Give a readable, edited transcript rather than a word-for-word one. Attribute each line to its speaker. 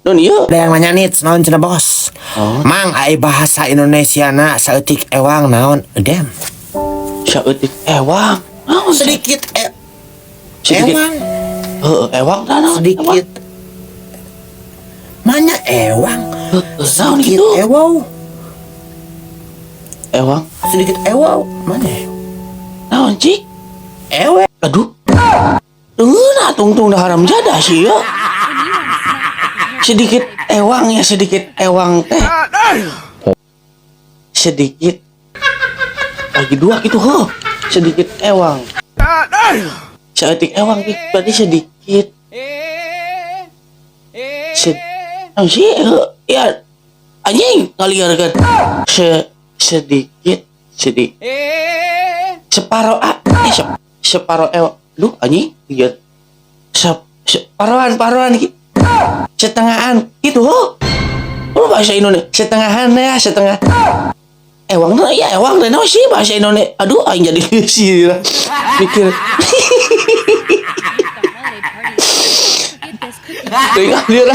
Speaker 1: Non ieu.
Speaker 2: Ada yang nanya nih, naon cenah bos? Mang, ai bahasa Indonesia na saeutik ewang naon? Edem.
Speaker 1: Saeutik ewang. Naon
Speaker 2: Sedikit
Speaker 1: sedikit.
Speaker 2: ewang.
Speaker 1: Ewang dah naon?
Speaker 2: Sedikit. Mana ewang?
Speaker 1: Naon
Speaker 2: Sedikit
Speaker 1: gitu?
Speaker 2: ewaw.
Speaker 1: Ewang.
Speaker 2: Sedikit ewaw. Mana?
Speaker 1: Naon cik?
Speaker 2: Ewe.
Speaker 1: Aduh. Nah tungtung dah haram jadah sih ya. Sedikit ewang ya, sedikit ewang teh. Sedikit. Lagi dua gitu ho. Sedikit ewang. Saeutik ewang gitu berarti sedikit. Sih ya anjing ngaliarkeun. Sedikit separo separo duh anjing lihat separohan gitu setengahan gitu lu bahasa Indonesia setengahan ya setengah ewang nah ya ewang dan sih bahasa Indonesia aduh aing jadi sih mikir tengah dia